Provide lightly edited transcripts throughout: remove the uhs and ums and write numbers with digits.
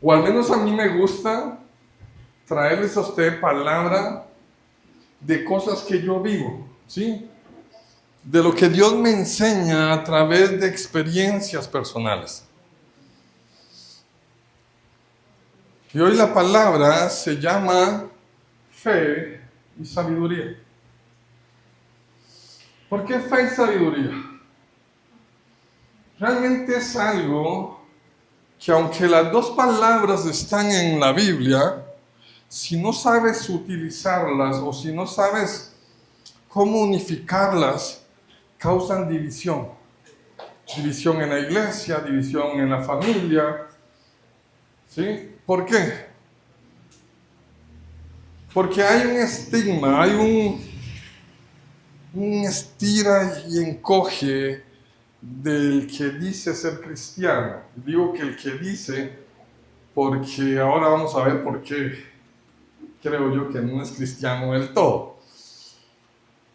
O al menos a mí me gusta traerles a usted palabra de cosas que yo vivo, ¿sí? De lo que Dios me enseña a través de experiencias personales. Y hoy la palabra se llama fe y sabiduría. ¿Por qué fe y sabiduría? Realmente es algo que, aunque las dos palabras están en la Biblia, si no sabes utilizarlas o si no sabes cómo unificarlas, causan división. División en la iglesia, división en la familia. ¿Sí? ¿Por qué? Porque hay un estigma, hay un estira y encoge del que dice ser cristiano. Digo que el que dice, porque ahora vamos a ver por qué creo yo que no es cristiano del todo.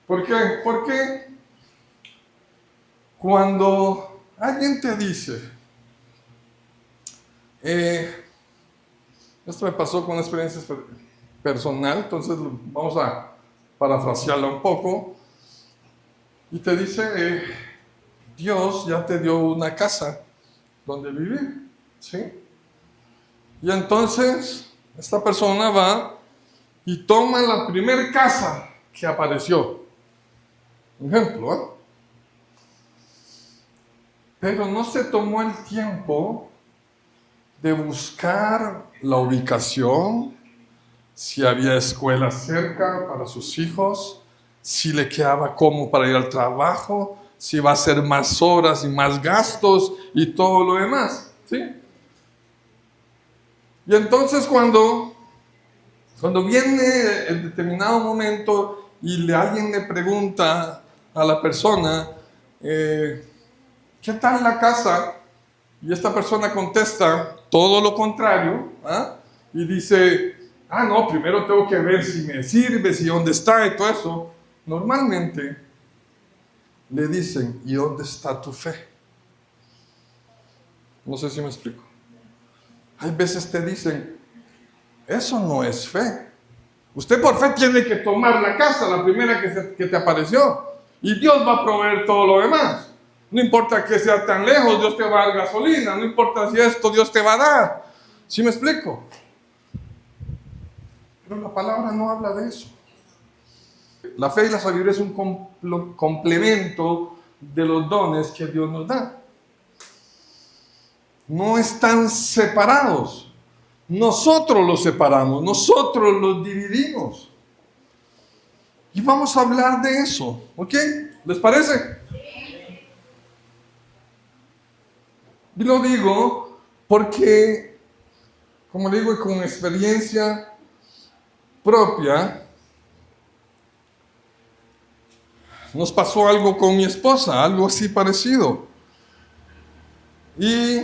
¿Por qué? Porque cuando alguien te dice, esto me pasó con una experiencia personal, entonces vamos a parafrasearla un poco, y te dice, Dios ya te dio una casa donde vivir, ¿sí? Y entonces esta persona va y toma la primer casa que apareció. Un ejemplo, ¿eh? Pero no se tomó el tiempo de buscar la ubicación, si había escuela cerca para sus hijos, si le quedaba cómodo para ir al trabajo, si va a ser más horas y más gastos y todo lo demás, ¿sí? Y entonces cuando viene el determinado momento y alguien le pregunta a la persona, ¿qué tal la casa? Y esta persona contesta todo lo contrario, ¿ah? Y dice, no, primero tengo que ver si me sirve, si dónde está y todo eso. Normalmente le dicen, ¿y dónde está tu fe? No sé si me explico. Hay veces te dicen, eso no es fe. Usted por fe tiene que tomar la casa, la primera que te apareció. Y Dios va a proveer todo lo demás. No importa que sea tan lejos, Dios te va a dar gasolina. No importa si esto, Dios te va a dar. ¿Sí me explico? Pero la palabra no habla de eso. La fe y la sabiduría es un complemento de los dones que Dios nos da. No están separados. Nosotros los separamos, nosotros los dividimos. Y vamos a hablar de eso, ¿ok? ¿Les parece? Y lo digo porque, como digo, y con experiencia propia, nos pasó algo con mi esposa, algo así parecido. Y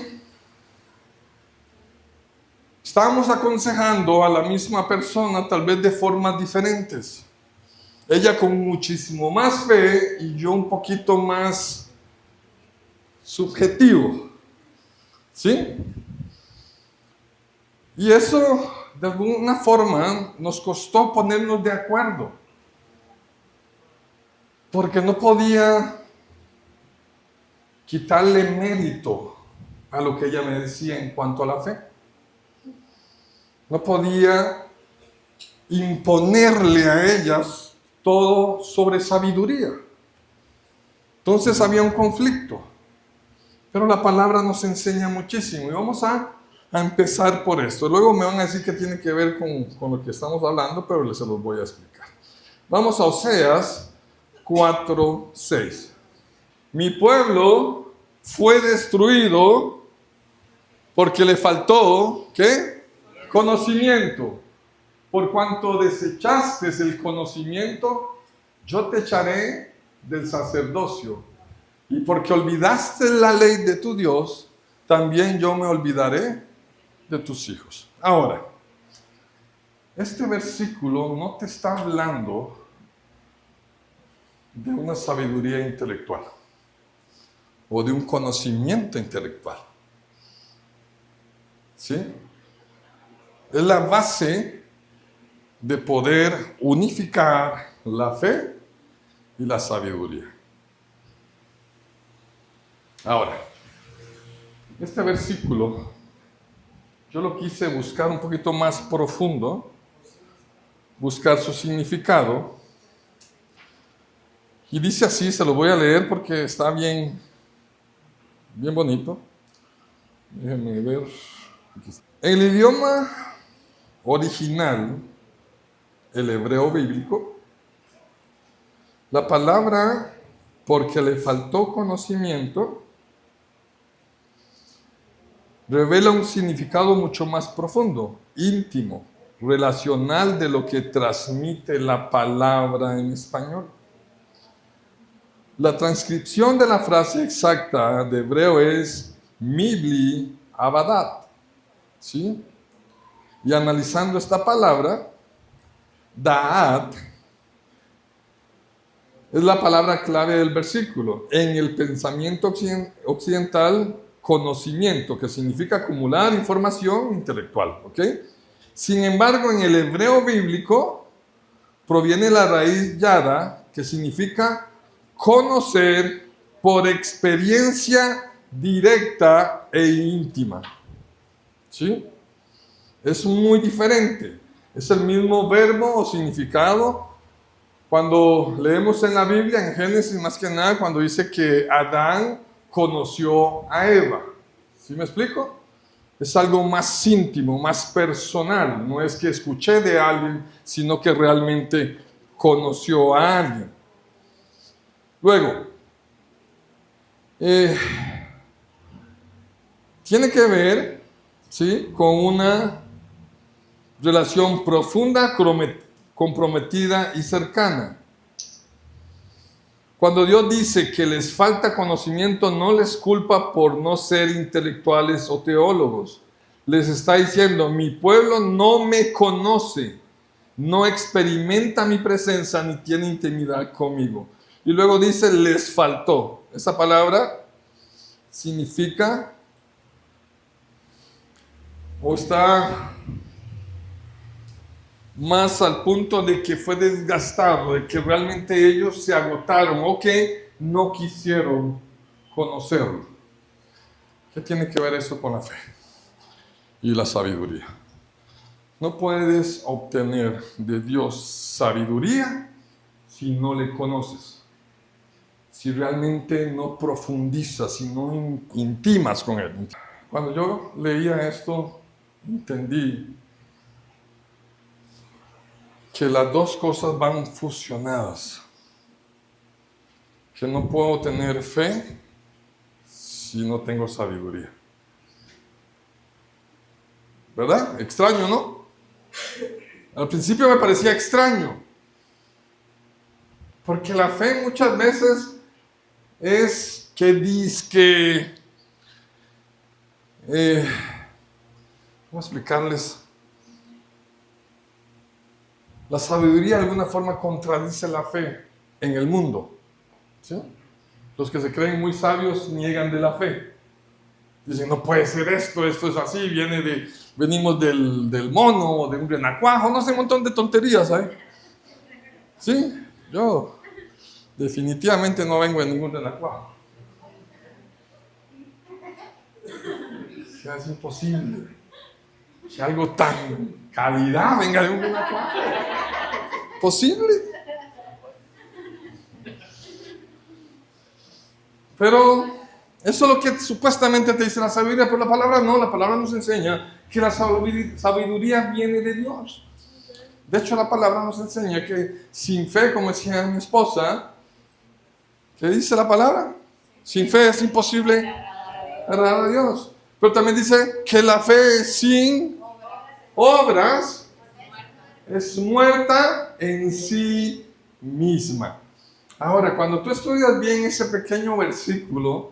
estábamos aconsejando a la misma persona, tal vez de formas diferentes. Ella con muchísimo más fe y yo un poquito más subjetivo. ¿Sí? Y eso, de alguna forma, nos costó ponernos de acuerdo. Porque no podía quitarle mérito a lo que ella me decía en cuanto a la fe. No podía imponerle a ellas todo sobre sabiduría. Entonces había un conflicto. Pero la palabra nos enseña muchísimo y vamos a empezar por esto. Luego me van a decir que tiene que ver con lo que estamos hablando, pero se los voy a explicar. Vamos a Oseas 4:6. Mi pueblo fue destruido porque le faltó, ¿qué? Conocimiento. Por cuanto desechaste el conocimiento, yo te echaré del sacerdocio. Y porque olvidaste la ley de tu Dios, también yo me olvidaré de tus hijos. Ahora, este versículo no te está hablando de una sabiduría intelectual o de un conocimiento intelectual. ¿Sí? Es la base de poder unificar la fe y la sabiduría. Ahora, este versículo yo lo quise buscar un poquito más profundo, buscar su significado. Y dice así, se lo voy a leer porque está bien bonito. Déjenme ver. En el idioma original, el hebreo bíblico, la palabra porque le faltó conocimiento revela un significado mucho más profundo, íntimo, relacional de lo que transmite la palabra en español. La transcripción de la frase exacta de hebreo es Mibli Abadat, ¿sí? Y analizando esta palabra, Da'at es la palabra clave del versículo. En el pensamiento occidental, conocimiento, que significa acumular información intelectual, ¿ok? Sin embargo, en el hebreo bíblico proviene la raíz yada, que significa conocer por experiencia directa e íntima. ¿Sí? Es muy diferente. Es el mismo verbo o significado. Cuando leemos en la Biblia, en Génesis más que nada, cuando dice que Adán conoció a Eva. ¿Sí me explico? Es algo más íntimo, más personal. No es que escuché de alguien, sino que realmente conoció a alguien. Luego, tiene que ver, ¿sí?, con una relación profunda, comprometida y cercana. Cuando Dios dice que les falta conocimiento, no les culpa por no ser intelectuales o teólogos. Les está diciendo, mi pueblo no me conoce, no experimenta mi presencia ni tiene intimidad conmigo. Y luego dice, les faltó. Esa palabra significa o está más al punto de que fue desgastado, de que realmente ellos se agotaron o que no quisieron conocerlo. ¿Qué tiene que ver eso con la fe y la sabiduría? No puedes obtener de Dios sabiduría si no le conoces, si realmente no profundizas, si no intimas con Él. Cuando yo leía esto, entendí que las dos cosas van fusionadas. Que no puedo tener fe si no tengo sabiduría. ¿Verdad? Extraño, ¿no? Al principio me parecía extraño. Porque la fe muchas veces es que dizque... ¿cómo explicarles? La sabiduría de alguna forma contradice la fe en el mundo. ¿Sí? Los que se creen muy sabios niegan de la fe. Dicen, no puede ser esto es así, venimos del mono o de un renacuajo, no sé, un montón de tonterías, ¿sabes? Sí, yo definitivamente no vengo de ningún renacuajo. Es imposible que algo tan calidad venga de un renacuajo. ¿Posible? Pero eso es lo que supuestamente te dice la sabiduría, pero la palabra no, la palabra nos enseña que la sabiduría viene de Dios. De hecho, la palabra nos enseña que sin fe, como decía mi esposa, ¿qué dice la palabra? Sin fe es imposible agradar a Dios. Pero también dice que la fe sin obras es muerta en sí misma. Ahora, cuando tú estudias bien ese pequeño versículo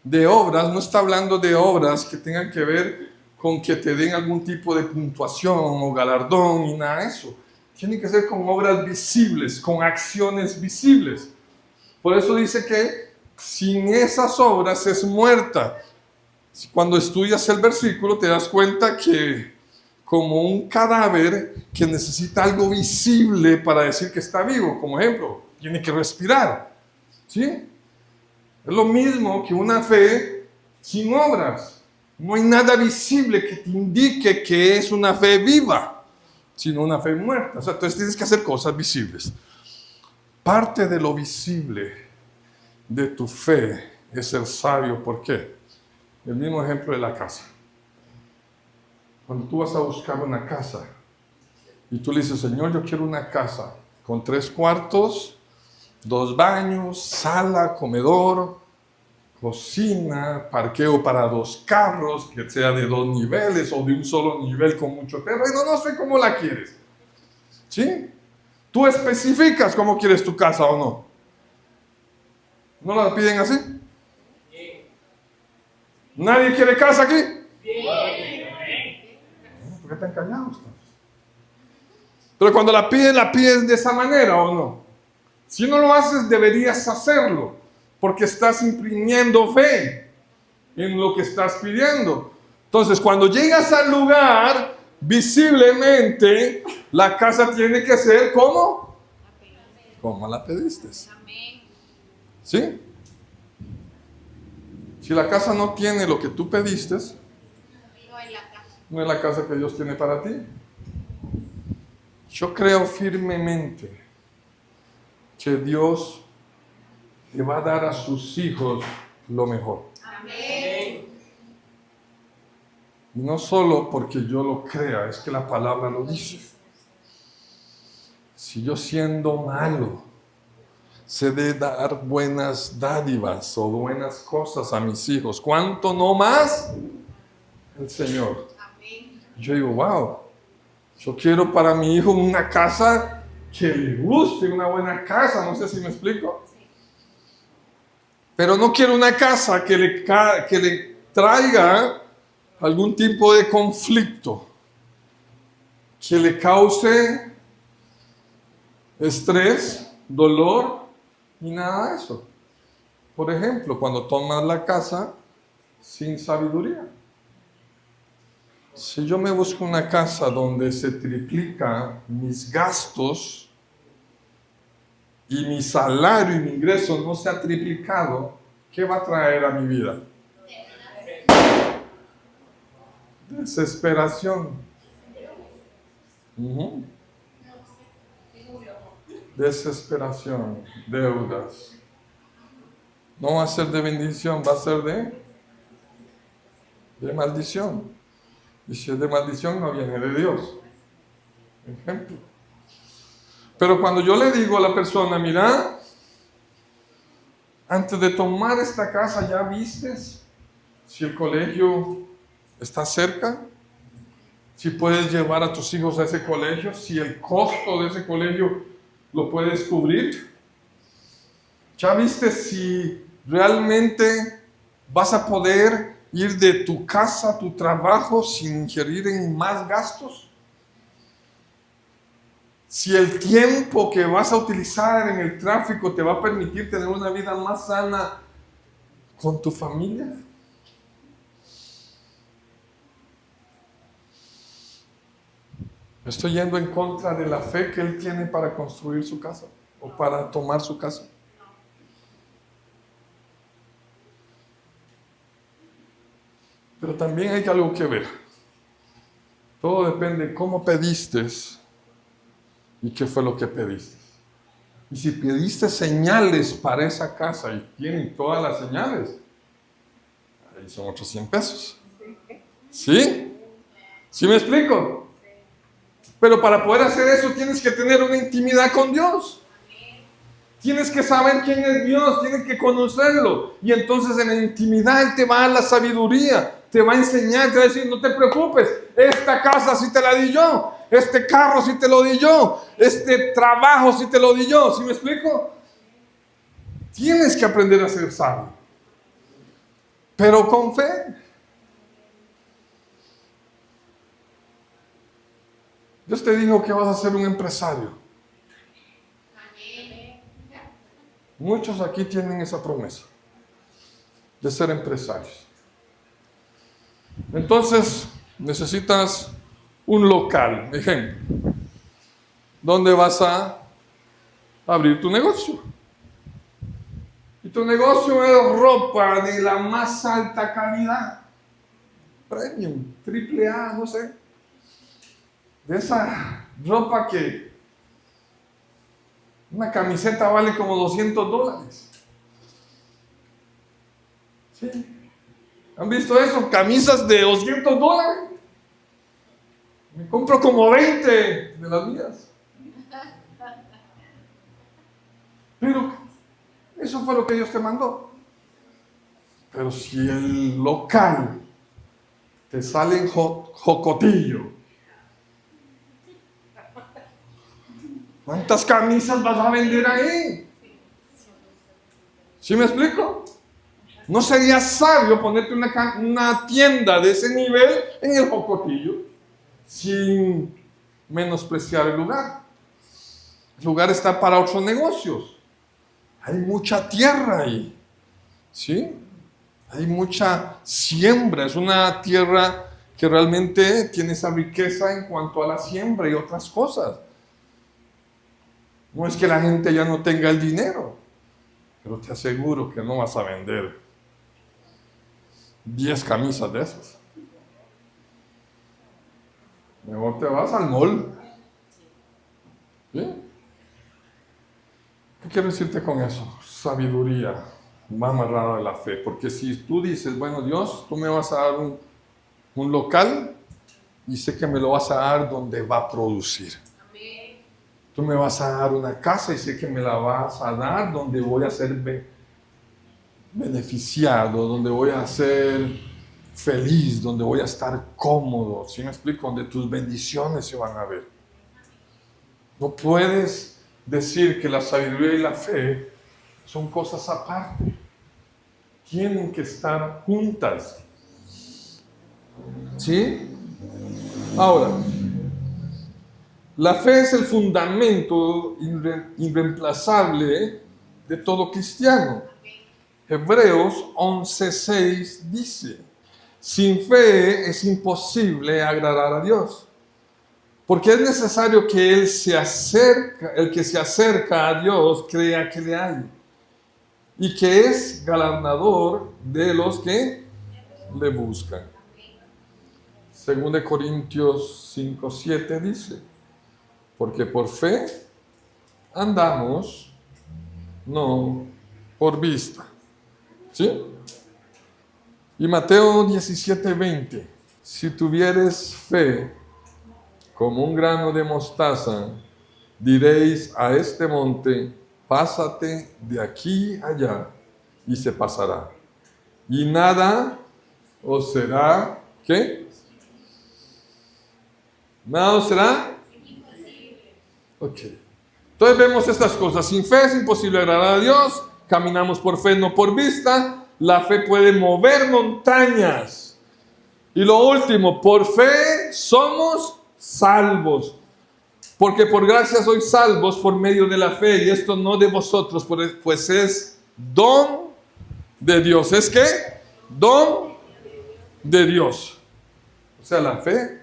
de obras, no está hablando de obras que tengan que ver con que te den algún tipo de puntuación o galardón y nada de eso. Tiene que ser con obras visibles, con acciones visibles. Por eso dice que sin esas obras es muerta. Cuando estudias el versículo te das cuenta que como un cadáver que necesita algo visible para decir que está vivo. Como ejemplo, tiene que respirar. ¿Sí? Es lo mismo que una fe sin obras. No hay nada visible que te indique que es una fe viva, sino una fe muerta. O sea, entonces tienes que hacer cosas visibles. Parte de lo visible de tu fe es ser sabio. ¿Por qué? El mismo ejemplo de la casa. Cuando tú vas a buscar una casa y tú le dices, Señor, yo quiero una casa con 3 cuartos, 2 baños, sala, comedor, cocina, parqueo para 2 carros, que sea de 2 niveles o de un solo nivel con mucho terreno, no sé cómo la quieres. ¿Sí? Tú especificas cómo quieres tu casa o no. ¿No la piden así? ¿Nadie quiere casa aquí? ¿Por qué están callados? Pero cuando la pides de esa manera o no. Si no lo haces, deberías hacerlo, porque estás imprimiendo fe en lo que estás pidiendo. Entonces, cuando llegas al lugar, visiblemente, la casa tiene que ser ¿cómo? Como la pediste. ¿Sí? Si la casa no tiene lo que tú pediste, no es la casa que Dios tiene para ti. Yo creo firmemente que Dios le va a dar a sus hijos lo mejor. Amén. Y no solo porque yo lo crea, es que la palabra lo dice. Si yo siendo malo sé de dar buenas dádivas o buenas cosas a mis hijos, ¿cuánto no más el Señor? Amén. Yo digo, wow, yo quiero para mi hijo una casa que le guste, una buena casa, no sé si me explico. Pero no quiero una casa que le traiga algún tipo de conflicto, que le cause estrés, dolor y nada de eso. Por ejemplo, cuando tomas la casa sin sabiduría. Si yo me busco una casa donde se triplica mis gastos y mi salario y mi ingreso no se ha triplicado, ¿qué va a traer a mi vida? Desesperación. Desesperación, deudas. No va a ser de bendición, va a ser de maldición. Y si es de maldición, no viene de Dios. Ejemplo. Pero cuando yo le digo a la persona, mira, antes de tomar esta casa, ¿ya vistes si el colegio está cerca? Si puedes llevar a tus hijos a ese colegio, si el costo de ese colegio lo puedes cubrir. ¿Ya viste si realmente vas a poder ir de tu casa a tu trabajo sin ingerir en más gastos? Si el tiempo que vas a utilizar en el tráfico te va a permitir tener una vida más sana con tu familia. Estoy yendo en contra de la fe que él tiene para construir su casa o para tomar su casa. Pero también hay algo que ver. Todo depende de cómo pediste y qué fue lo que pediste. Y si pediste señales para esa casa y tienen todas las señales, ahí son otros 100 pesos. ¿Sí? ¿Sí me explico? Pero para poder hacer eso tienes que tener una intimidad con Dios. Tienes que saber quién es Dios, tienes que conocerlo. Y entonces en la intimidad Él te va a dar la sabiduría, te va a enseñar, te va a decir, no te preocupes, esta casa sí te la di yo, este carro sí te lo di yo, este trabajo sí te lo di yo. ¿Sí me explico? Tienes que aprender a ser sabio, pero con fe. Dios te dijo que vas a ser un empresario. Muchos aquí tienen esa promesa de ser empresarios. Entonces, necesitas un local, ejemplo, donde vas a abrir tu negocio. Y tu negocio es ropa de la más alta calidad, premium, triple A, no sé, de esa ropa que una camiseta vale como $200. ¿Sí? ¿Han visto eso? Camisas de $200. Me compro como 20 de las mías. Pero eso fue lo que Dios te mandó. Pero si el local te sale en jocotillo, ¿cuántas camisas vas a vender ahí? ¿Sí me explico? ¿No sería sabio ponerte una tienda de ese nivel en el jocotillo sin menospreciar el lugar? El lugar está para otros negocios. Hay mucha tierra ahí, ¿sí? Hay mucha siembra. Es una tierra que realmente tiene esa riqueza en cuanto a la siembra y otras cosas. No es que la gente ya no tenga el dinero, pero te aseguro que no vas a vender 10 camisas de esas. Mejor te vas al mall. ¿Sí? ¿Qué quiero decirte con eso? Sabiduría va amarrada a la fe. Porque si tú dices, bueno, Dios, tú me vas a dar un local y sé que me lo vas a dar donde va a producir. Amén. Tú me vas a dar una casa y sé que me la vas a dar donde voy a ser beneficiado, donde voy a ser feliz, donde voy a estar cómodo. ¿Sí me explico? Donde tus bendiciones se van a ver. No puedes decir que la sabiduría y la fe son cosas aparte. Tienen que estar juntas. ¿Sí? Ahora, la fe es el fundamento irreemplazable de todo cristiano. Hebreos 11:6 dice: sin fe es imposible agradar a Dios. Porque es necesario que el que se acerca a Dios crea que le hay y que es galardonador de los que le buscan. 2 Corintios 5:7 dice: porque por fe andamos, no por vista. ¿Sí? Y Mateo 17:20: si tuvieres fe como un grano de mostaza, diréis a este monte, pásate de aquí allá, y se pasará. Y nada os será, ¿qué? Nada os será. Ok. Entonces vemos estas cosas. Sin fe es imposible agradar a Dios. Caminamos por fe, no por vista. La fe puede mover montañas. Y lo último, por fe somos salvos. Porque por gracia sois salvos por medio de la fe, y esto no de vosotros, pues es don de Dios. ¿Es qué? Don de Dios. O sea, la fe,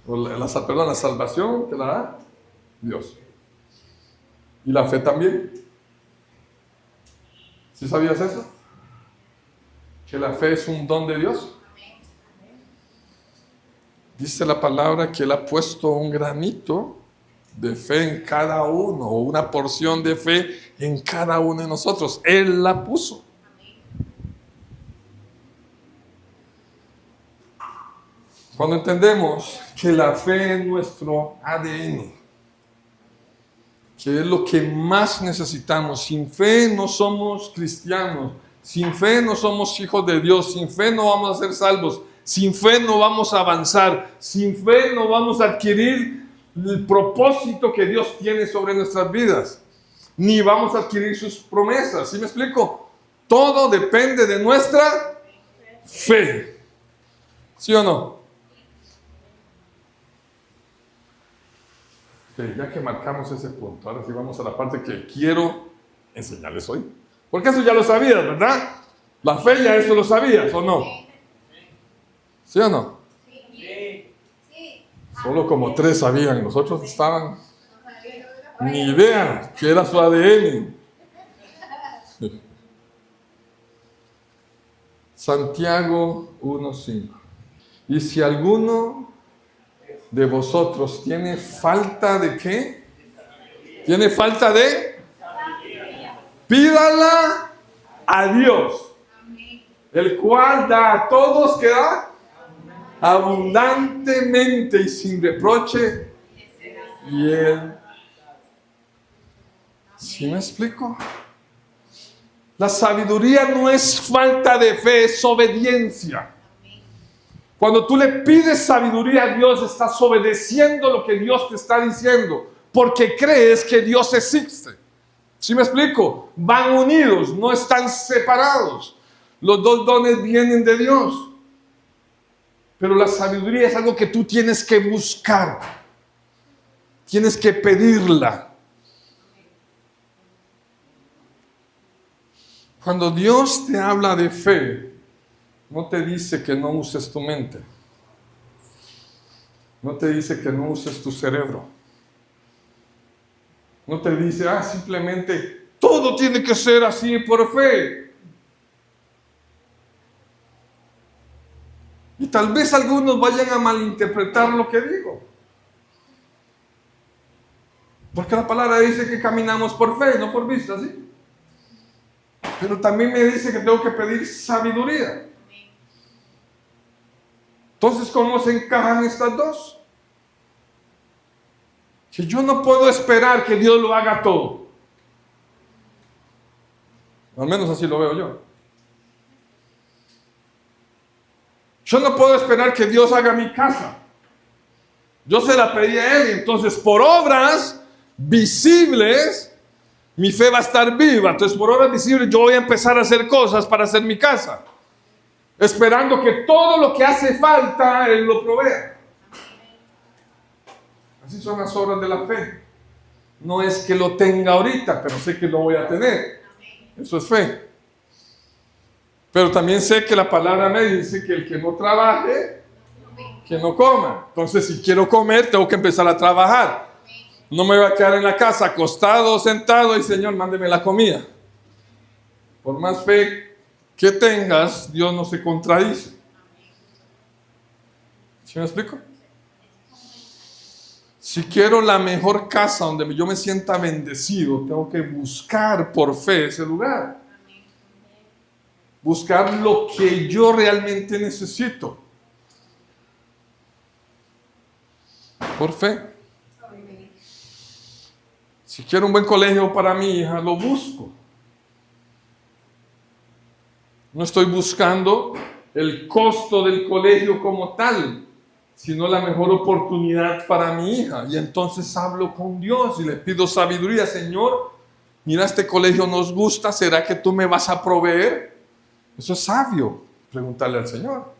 la salvación te la da Dios. Y la fe también. ¿Sí sabías eso? Que la fe es un don de Dios. Dice la palabra que Él ha puesto un granito de fe en cada uno, o una porción de fe en cada uno de nosotros. Él la puso. Cuando entendemos que la fe es nuestro ADN, que es lo que más necesitamos. Sin fe no somos cristianos. Sin fe no somos hijos de Dios. Sin fe no vamos a ser salvos. Sin fe no vamos a avanzar. Sin fe no vamos a adquirir el propósito que Dios tiene sobre nuestras vidas. Ni vamos a adquirir sus promesas. ¿Sí me explico? Todo depende de nuestra fe. ¿Sí o no? Okay, ya que marcamos ese punto, ahora sí vamos a la parte que quiero enseñarles hoy. Porque eso ya lo sabías, ¿verdad? La fe ya eso lo sabías, ¿o no? ¿Sí o no? Sí. Solo como 3 sabían, los otros estaban, ni idea que era su ADN. Santiago 1:5. Y si alguno de vosotros tiene falta de ¿qué? ¿Tiene falta de? Pídala a Dios, el cual da a todos que da abundantemente y sin reproche, y Él. ¿Sí me explico? La sabiduría no es falta de fe, es obediencia. Cuando tú le pides sabiduría a Dios, estás obedeciendo lo que Dios te está diciendo, porque crees que Dios existe. ¿Sí me explico? Van unidos, no están separados. Los dos dones vienen de Dios. Pero la sabiduría es algo que tú tienes que buscar. Tienes que pedirla. Cuando Dios te habla de fe, no te dice que no uses tu mente. No te dice que no uses tu cerebro. No te dice, simplemente todo tiene que ser así por fe. Y tal vez algunos vayan a malinterpretar lo que digo. Porque la palabra dice que caminamos por fe, no por vista, ¿sí? Pero también me dice que tengo que pedir sabiduría. Entonces, ¿cómo se encajan estas dos? Que yo no puedo esperar que Dios lo haga todo. Al menos así lo veo yo. Yo no puedo esperar que Dios haga mi casa. Yo se la pedí a Él, y entonces por obras visibles mi fe va a estar viva. Entonces por obras visibles yo voy a empezar a hacer cosas para hacer mi casa, esperando que todo lo que hace falta Él lo provea. Así son las obras de la fe. No es que lo tenga ahorita, pero sé que lo voy a tener. Eso es fe. Pero también sé que la palabra me dice que el que no trabaje, que no coma. Entonces, si quiero comer, tengo que empezar a trabajar. No me voy a quedar en la casa acostado, sentado y Señor, mándeme la comida. Por más fe que tengas, Dios no se contradice. ¿Sí me explico? Si quiero la mejor casa donde yo me sienta bendecido, tengo que buscar por fe ese lugar. Buscar lo que yo realmente necesito. Por fe. Si quiero un buen colegio para mi hija, lo busco. No estoy buscando el costo del colegio como tal, sino la mejor oportunidad para mi hija. Y entonces hablo con Dios y le pido sabiduría. Señor, mira, este colegio nos gusta, ¿será que tú me vas a proveer? Eso es sabio, preguntarle al Señor.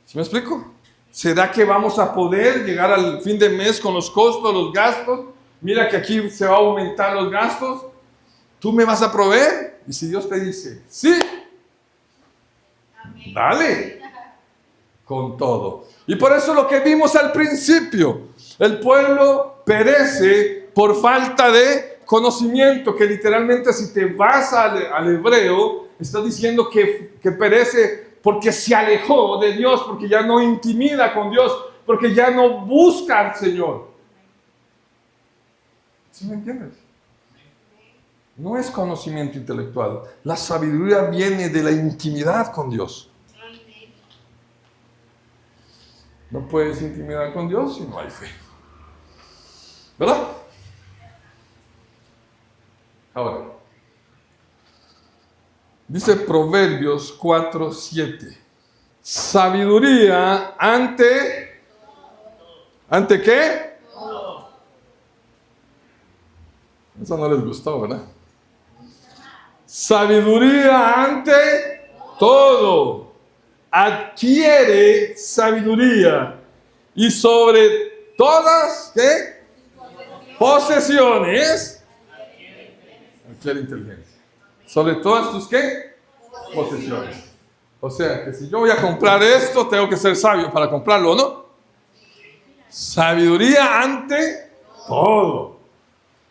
¿Sí me explico? ¿Será que vamos a poder llegar al fin de mes con los costos, los gastos? Mira que aquí se va a aumentar los gastos. ¿Tú me vas a proveer? Y si Dios te dice, sí, dale, con todo. Y por eso lo que vimos al principio, el pueblo perece por falta de conocimiento, que literalmente si te vas al hebreo, está diciendo que perece porque se alejó de Dios, porque ya no intimida con Dios, porque ya no busca al Señor. ¿Sí me entiendes? No es conocimiento intelectual. La sabiduría viene de la intimidad con Dios. No puedes intimidar con Dios si no hay fe. ¿Verdad? Ahora, dice Proverbios 4:7. Sabiduría ante ¿qué? Eso no les gustó, ¿verdad? Sabiduría ante todo. Adquiere sabiduría. Y sobre todas, ¿qué? Posesiones. Adquiere inteligencia. Sobre todas tus, ¿qué? Posesiones. O sea, que si yo voy a comprar esto, tengo que ser sabio para comprarlo, ¿no? Sabiduría ante todo.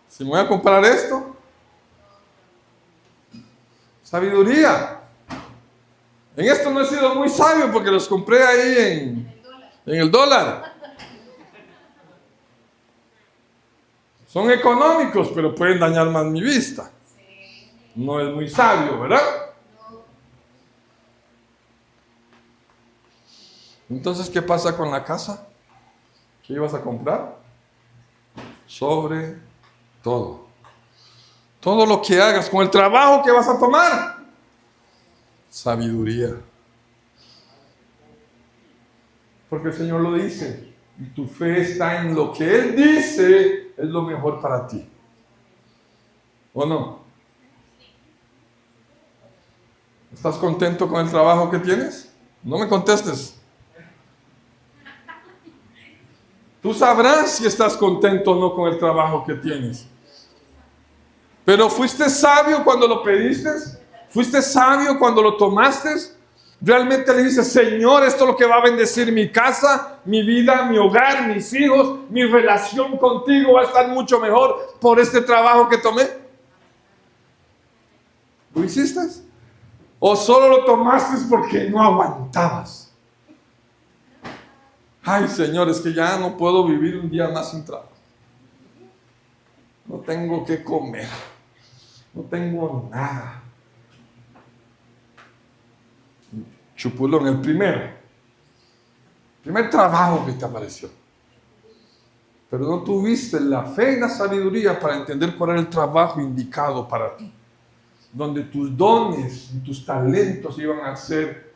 Si me voy a comprar esto, sabiduría. En esto no he sido muy sabio porque los compré ahí en el dólar. Son económicos, pero pueden dañar más mi vista. No es muy sabio, ¿verdad? Entonces, ¿qué pasa con la casa? ¿Qué ibas a comprar? Sobre todo. Todo lo que hagas, con el trabajo que vas a tomar. Sabiduría. Porque el Señor lo dice. Y tu fe está en lo que Él dice es lo mejor para ti. ¿O no? ¿Estás contento con el trabajo que tienes? No me contestes. Tú sabrás si estás contento o no con el trabajo que tienes. Pero ¿fuiste sabio cuando lo pediste? ¿Fuiste sabio cuando lo tomaste? Realmente le dices, Señor, esto es lo que va a bendecir mi casa, mi vida, mi hogar, mis hijos, mi relación contigo va a estar mucho mejor por este trabajo que tomé. ¿Lo hiciste? ¿O solo lo tomaste porque no aguantabas? Ay, Señor, es que ya no puedo vivir un día más sin trabajo. No tengo que comer. No tengo nada. Chupulón, el primer trabajo que te apareció. Pero no tuviste la fe y la sabiduría para entender cuál era el trabajo indicado para ti. Donde tus dones y tus talentos iban a ser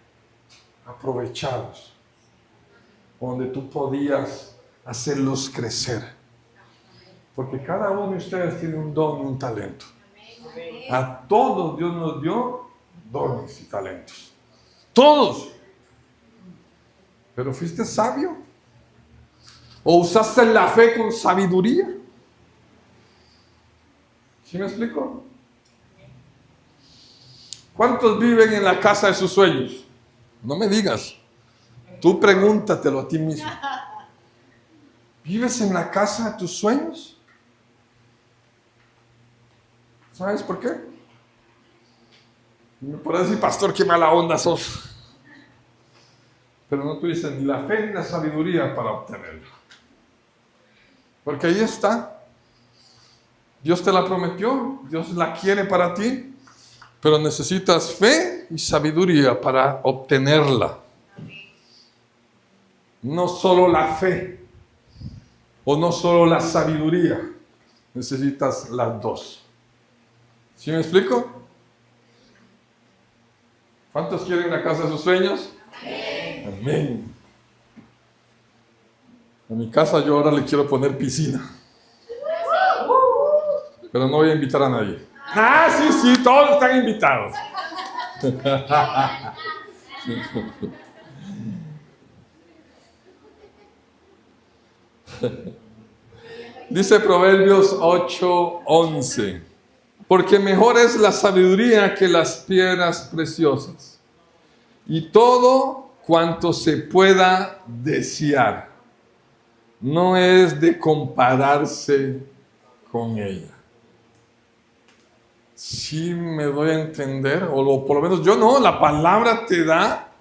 aprovechados. Donde tú podías hacerlos crecer. Porque cada uno de ustedes tiene un don y un talento. A todos Dios nos dio dones y talentos. Todos. ¿Pero fuiste sabio? ¿O usaste la fe con sabiduría? ¿Sí me explico? ¿Cuántos viven en la casa de sus sueños? No me digas. Tú pregúntatelo a ti mismo. ¿Vives en la casa de tus sueños? ¿Sabes por qué? Me podrás decir, pastor, qué mala onda sos. Pero no tuviste ni la fe ni la sabiduría para obtenerlo. Porque ahí está. Dios te la prometió, Dios la quiere para ti, pero necesitas fe y sabiduría para obtenerla. No solo la fe o no solo la sabiduría, necesitas las dos. ¿Sí me explico? ¿Cuántos quieren la casa de sus sueños? Amén. Amén. A mi casa yo ahora le quiero poner piscina. Pero no voy a invitar a nadie. Ah, sí, todos están invitados. Dice Proverbios 8:11. Porque mejor es la sabiduría que las piedras preciosas. Y todo cuanto se pueda desear no es de compararse con ella. Sí me doy a entender, o por lo menos yo no, la palabra te da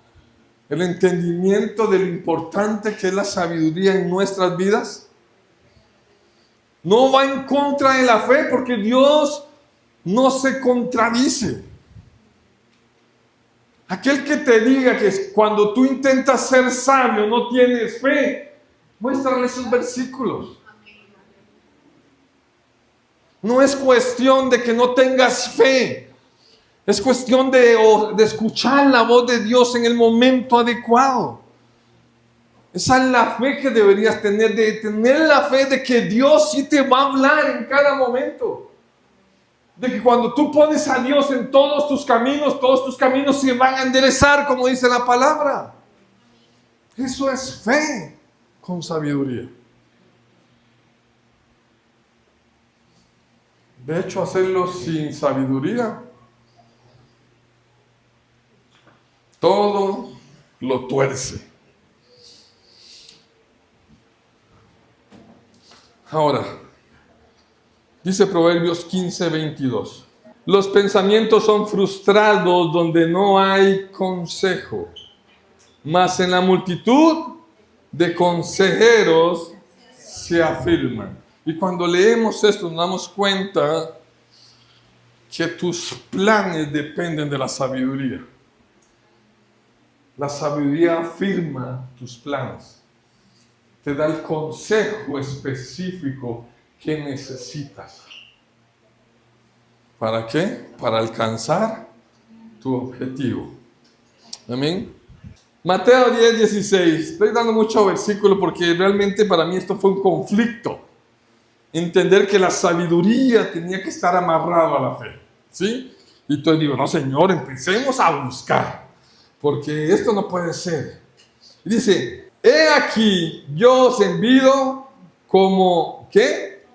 el entendimiento de lo importante que es la sabiduría en nuestras vidas. No va en contra de la fe porque Dios no se contradice. Aquel que te diga que cuando tú intentas ser sabio no tienes fe, muéstrale esos versículos. No es cuestión de que no tengas fe. Es cuestión de escuchar la voz de Dios en el momento adecuado. Esa es la fe que deberías tener, de tener la fe de que Dios sí te va a hablar en cada momento. De que cuando tú pones a Dios en todos tus caminos se van a enderezar, como dice la palabra. Eso es fe con sabiduría. De hecho, hacerlo sin sabiduría, todo lo tuerce. Ahora, dice Proverbios 15:22. Los pensamientos son frustrados donde no hay consejo, mas en la multitud de consejeros se afirman. Y cuando leemos esto nos damos cuenta que tus planes dependen de la sabiduría. La sabiduría afirma tus planes. Te da el consejo específico que necesitas. ¿Para qué? Para alcanzar tu objetivo. Amén. Mateo 10:16. Estoy dando mucho versículo porque realmente para mí esto fue un conflicto. Entender que la sabiduría tenía que estar amarrada a la fe. ¿Sí? Y entonces digo, no, Señor, empecemos a buscar. Porque esto no puede ser. Y dice, he aquí, yo os envío como, ¿qué?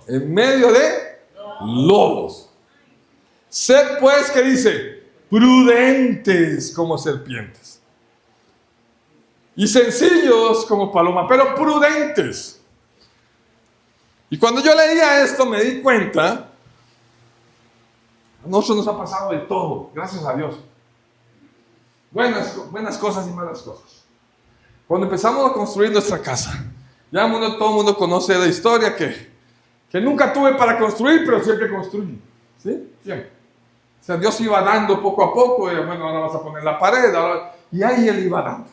En medio de lobos. Sed pues, ¿qué dice? Prudentes como serpientes. Y sencillos como paloma, pero prudentes. Y cuando yo leía esto me di cuenta, a nosotros nos ha pasado de todo, gracias a Dios. Buenas cosas y malas cosas. Cuando empezamos a construir nuestra casa, ya todo el mundo conoce la historia que nunca tuve para construir, pero siempre construí. ¿Sí? Siempre. O sea, Dios iba dando poco a poco, y bueno, ahora vas a poner la pared, y ahí Él iba dando.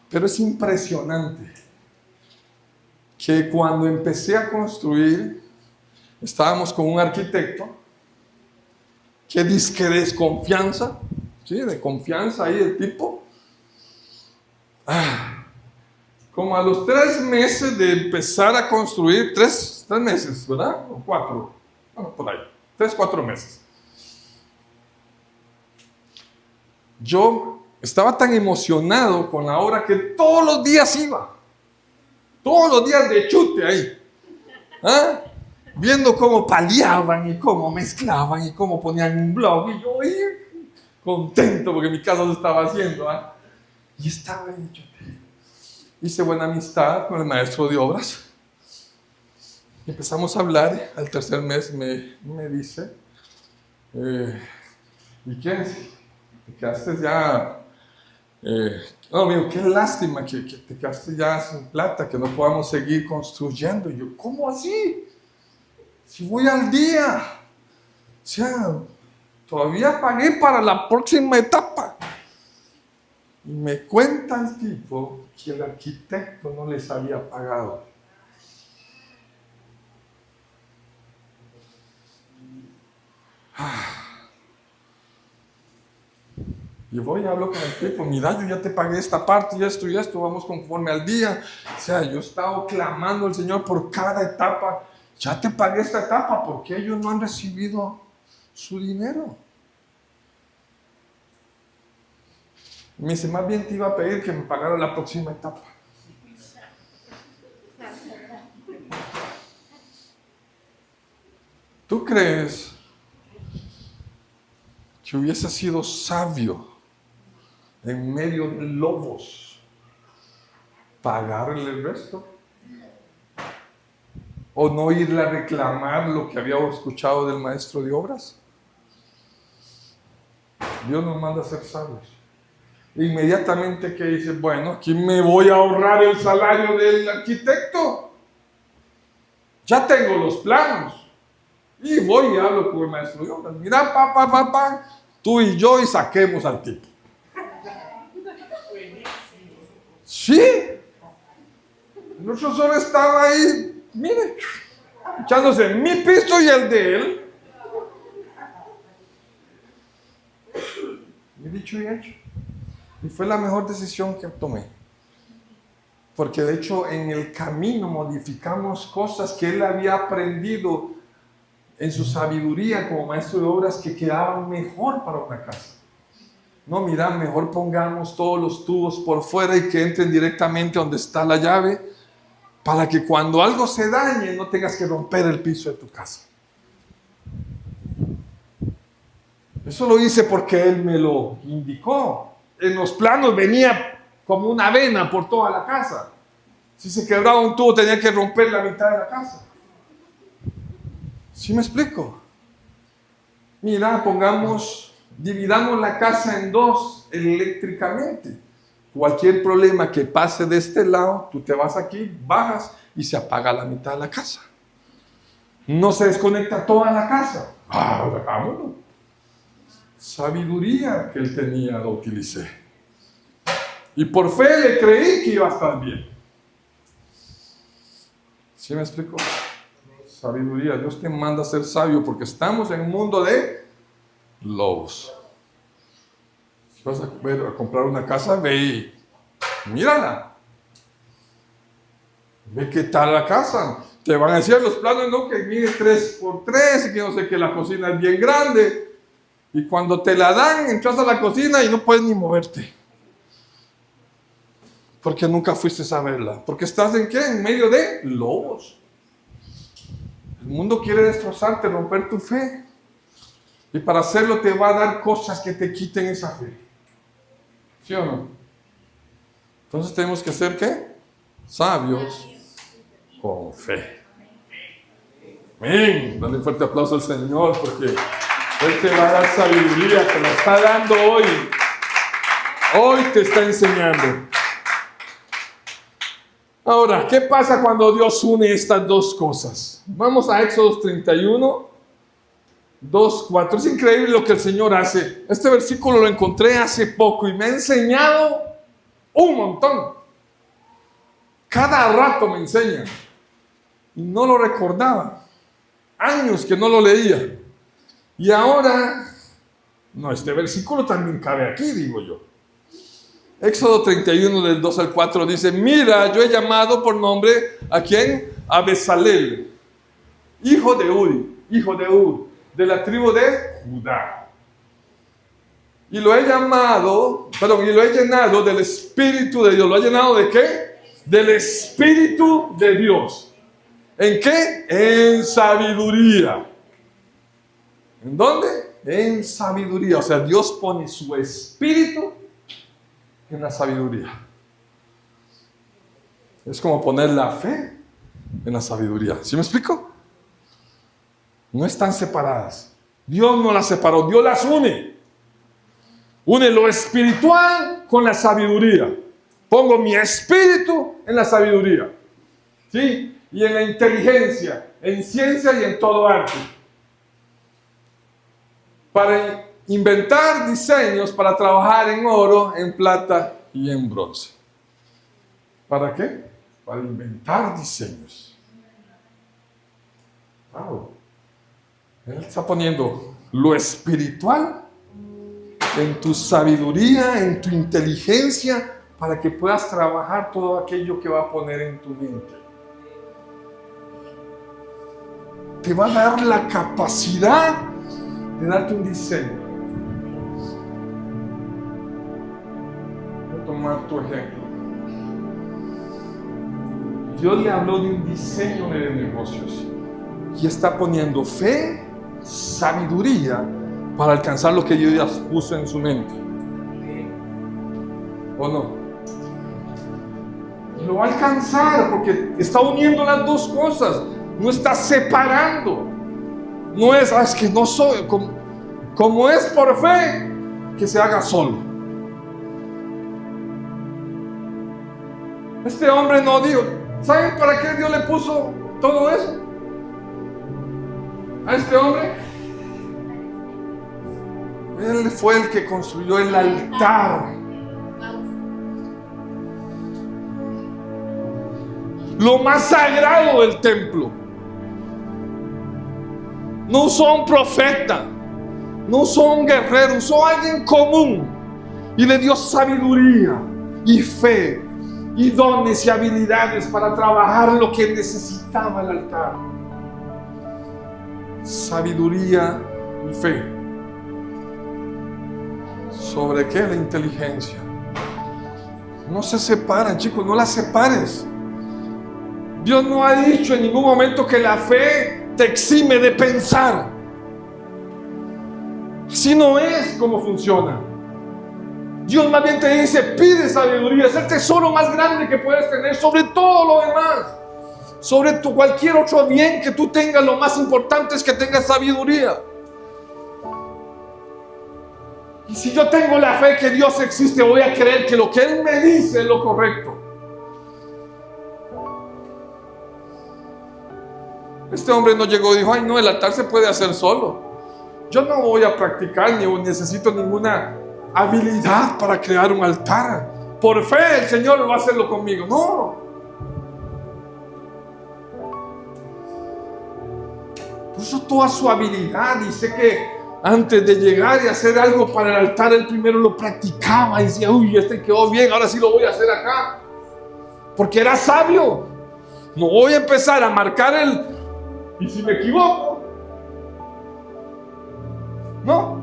Pero es impresionante que cuando empecé a construir, estábamos con un arquitecto que dice que desconfianza, ¿sí? De confianza ahí el tipo. Como a los 3 meses de empezar a construir, 3 meses, ¿verdad? O 4, bueno, por ahí, 3, 4 meses. Yo estaba tan emocionado con la obra que todos los días iba. Todos los días de chute ahí. Viendo cómo paliaban y cómo mezclaban y cómo ponían un blog. Y yo contento porque mi casa lo estaba haciendo. Y estaba ahí chute. Hice buena amistad con el maestro de obras. Empezamos a hablar. Al 3er mes me dice, ¿y qué? ¿Te quedaste ya? No, amigo, qué lástima que te quedaste ya sin plata, que no podamos seguir construyendo. Y yo, ¿cómo así? Si voy al día. O sea, todavía pagué para la próxima etapa. Y me cuenta el tipo que el arquitecto no les había pagado. Y voy y hablo con el tipo, mira, yo ya te pagué esta parte y esto, vamos conforme al día. O sea, yo he estado clamando al Señor por cada etapa. Ya te pagué esta etapa, ¿por qué ellos no han recibido su dinero? Me dice, más bien te iba a pedir que me pagara la próxima etapa. ¿Tú crees que hubiese sido sabio en medio de lobos pagarle el resto? ¿O no irle a reclamar lo que había escuchado del maestro de obras? Dios nos manda a ser sabios. Inmediatamente que dice, bueno, aquí me voy a ahorrar el salario del arquitecto. Ya tengo los planos. Y voy y hablo con el maestro de obras. Mira, tú y yo y saquemos al tipo. Sí. Nuestro solo estaba ahí, mire, echándose mi piso y el de él. Y dicho y hecho. Y fue la mejor decisión que tomé. Porque de hecho en el camino modificamos cosas que él había aprendido en su sabiduría como maestro de obras que quedaban mejor para una casa. No, mira, mejor pongamos todos los tubos por fuera y que entren directamente donde está la llave, para que cuando algo se dañe no tengas que romper el piso de tu casa. Eso lo hice porque él me lo indicó. En los planos venía como una vena por toda la casa. Si se quebraba un tubo, tenía que romper la mitad de la casa. ¿Sí me explico? Mira, dividamos la casa en dos eléctricamente. Cualquier problema que pase de este lado, tú te vas aquí, bajas y se apaga la mitad de la casa. No se desconecta toda la casa. Hagámoslo. Sabiduría que él tenía, lo utilicé. Y por fe le creí que iba a estar bien. ¿Sí me explico? Sabiduría. Dios te manda a ser sabio porque estamos en un mundo de lobos. Si vas a comprar una casa, ve y mírala. Ve qué tal la casa. Te van a decir los planos, no, que mide 3x3 y que no sé, que la cocina es bien grande. Y cuando te la dan, entras a la cocina y no puedes ni moverte. Porque nunca fuiste a verla. Porque estás en qué? En medio de lobos. El mundo quiere destrozarte, romper tu fe. Y para hacerlo te va a dar cosas que te quiten esa fe. ¿Sí o no? Entonces tenemos que ser ¿qué? Sabios con fe. Amén. Dale un fuerte aplauso al Señor porque Él te va a dar sabiduría, te la está dando hoy. Hoy te está enseñando. Ahora, ¿qué pasa cuando Dios une estas dos cosas? Vamos a Éxodo 31, 2, 4. Es increíble lo que el Señor hace. Este versículo lo encontré hace poco y me ha enseñado un montón. Cada rato me enseña. Y no lo recordaba. Años que no lo leía. Y ahora, no, este versículo también cabe aquí, digo yo. Éxodo 31 del 2 al 4 dice, mira, yo he llamado por nombre ¿a quién? A Bezalel, hijo de Ur, de la tribu de Judá. Y lo he llenado del Espíritu de Dios. ¿Lo ha llenado de qué? Del Espíritu de Dios. ¿En qué? En sabiduría. ¿En dónde? En sabiduría. O sea, Dios pone su Espíritu en la sabiduría. Es como poner la fe en la sabiduría. ¿Sí me explico? No están separadas. Dios no las separó, Dios las une. Une lo espiritual con la sabiduría. Pongo mi espíritu en la sabiduría. ¿Sí? Y en la inteligencia, en ciencia y en todo arte. Para inventar diseños para trabajar en oro, en plata y en bronce. ¿Para qué? Para inventar diseños. Wow. Él está poniendo lo espiritual en tu sabiduría, en tu inteligencia, para que puedas trabajar todo aquello que va a poner en tu mente. Te va a dar la capacidad de darte un diseño. Voy a tomar tu ejemplo. Dios le habló de un diseño de negocios y está poniendo fe, sabiduría para alcanzar lo que Dios ya puso en su mente. ¿O no? Lo va a alcanzar porque está uniendo las dos cosas. No está separando. No es, es que no soy, como es por fe, que se haga solo. Este hombre no dijo, ¿saben para qué Dios le puso todo eso? A este hombre. Él fue el que construyó el altar. Lo más sagrado del templo. No usó un profeta, no usó un guerrero, usó a alguien común y le dio sabiduría y fe y dones y habilidades para trabajar lo que necesitaba el altar. Sabiduría y fe. ¿Sobre qué? La inteligencia. No se separan, chicos, no las separes. Dios no ha dicho en ningún momento que la fe te exime de pensar. Si no es como funciona. Dios más bien te dice, pide sabiduría. Es el tesoro más grande que puedes tener sobre todo lo demás. Sobre cualquier otro bien que tú tengas, lo más importante es que tengas sabiduría. Y si yo tengo la fe que Dios existe, voy a creer que lo que Él me dice es lo correcto. Este hombre no llegó y dijo, ay no, el altar se puede hacer solo. Yo no voy a practicar ni necesito ninguna habilidad para crear un altar. Por fe el Señor va a hacerlo conmigo. No. Puso toda su habilidad y sé que antes de llegar y hacer algo para el altar, él primero lo practicaba y decía, uy, este quedó bien, ahora sí lo voy a hacer acá. Porque era sabio. No voy a empezar a marcar y si me equivoco. No.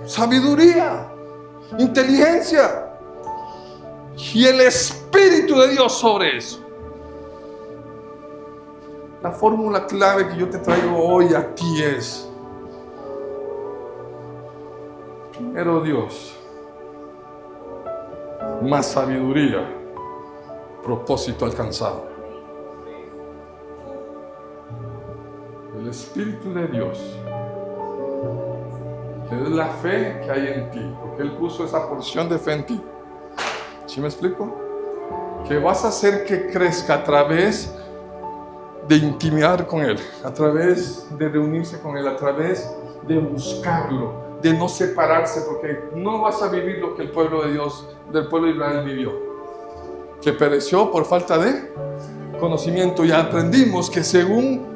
Sabiduría, inteligencia y el Espíritu de Dios sobre eso. La fórmula clave que yo te traigo hoy a ti es: primero Dios, más sabiduría, propósito alcanzado. El Espíritu de Dios, que es la fe que hay en ti, porque Él puso esa porción de fe en ti. ¿Sí me explico? Que vas a hacer que crezca a través de intimidar con Él, a través de reunirse con Él, a través de buscarlo, de no separarse, porque no vas a vivir lo que el pueblo de Dios, del pueblo de Israel vivió, que pereció por falta de conocimiento. Y aprendimos que según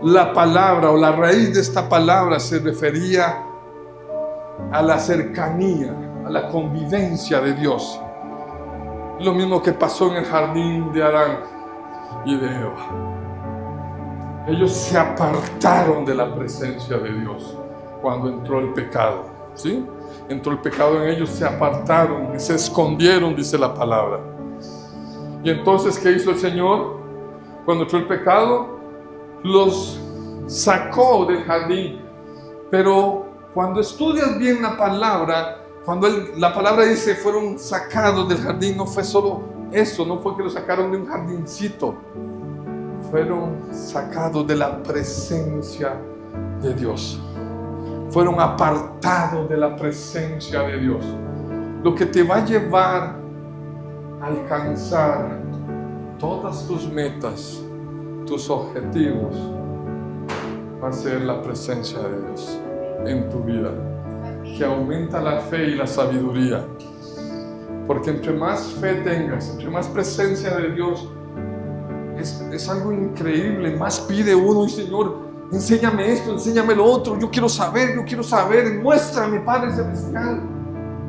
la palabra o la raíz de esta palabra se refería a la cercanía, a la convivencia de Dios. Lo mismo que pasó en el jardín de Adán y de Eva. Ellos se apartaron de la presencia de Dios cuando entró el pecado, ¿sí? Entró el pecado en ellos, se apartaron y se escondieron, dice la palabra. Y entonces, ¿qué hizo el Señor? Cuando entró el pecado, los sacó del jardín. Pero cuando estudias bien la palabra, cuando la palabra dice fueron sacados del jardín, no fue solo eso, no fue que los sacaron de un jardincito. Fueron sacados de la presencia de Dios. Fueron apartados de la presencia de Dios. Lo que te va a llevar a alcanzar todas tus metas, tus objetivos, va a ser la presencia de Dios en tu vida, que aumenta la fe y la sabiduría. Porque entre más fe tengas, entre más presencia de Dios, es algo increíble. Más pide uno y Señor, enséñame esto, enséñame lo otro, yo quiero saber, muéstrame, Padre Celestial,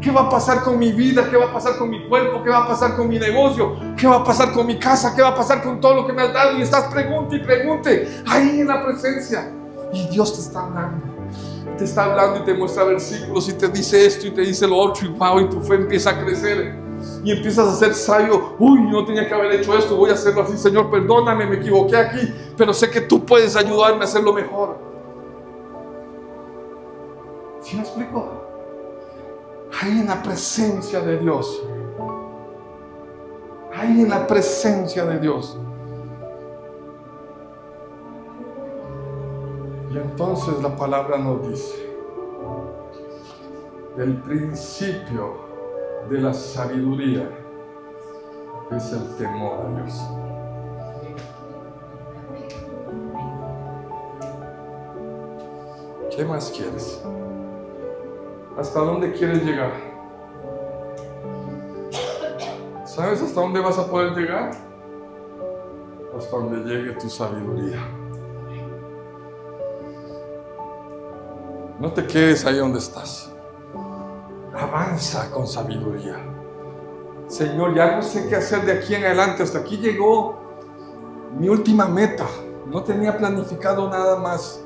qué va a pasar con mi vida, qué va a pasar con mi cuerpo, qué va a pasar con mi negocio, qué va a pasar con mi casa, qué va a pasar con todo lo que me has dado. Y estás pregunte y pregunte ahí en la presencia, y Dios te está hablando y te muestra versículos y te dice esto y te dice lo otro, y wow, y tu fe empieza a crecer y empiezas a ser sabio. Uy, no tenía que haber hecho esto, voy a hacerlo así. Señor, perdóname, me equivoqué aquí, pero sé que tú puedes ayudarme a hacerlo mejor. ¿Sí me explico? Ahí en la presencia de Dios, ahí en la presencia de Dios. Y entonces la palabra nos dice: el principio de la sabiduría es el temor a Dios. ¿Qué más quieres? ¿Hasta dónde quieres llegar? ¿Sabes hasta dónde vas a poder llegar? Hasta donde llegue tu sabiduría. No te quedes ahí donde estás. Avanza con sabiduría. Señor, ya no sé qué hacer de aquí en adelante. Hasta aquí llegó mi última meta. No tenía planificado nada más.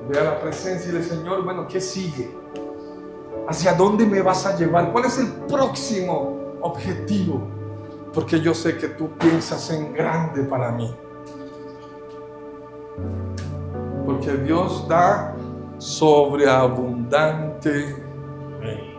Ve a la presencia y dile: Señor, bueno, ¿qué sigue? ¿Hacia dónde me vas a llevar? ¿Cuál es el próximo objetivo? Porque yo sé que tú piensas en grande para mí. Porque Dios da sobreabundante. Amén.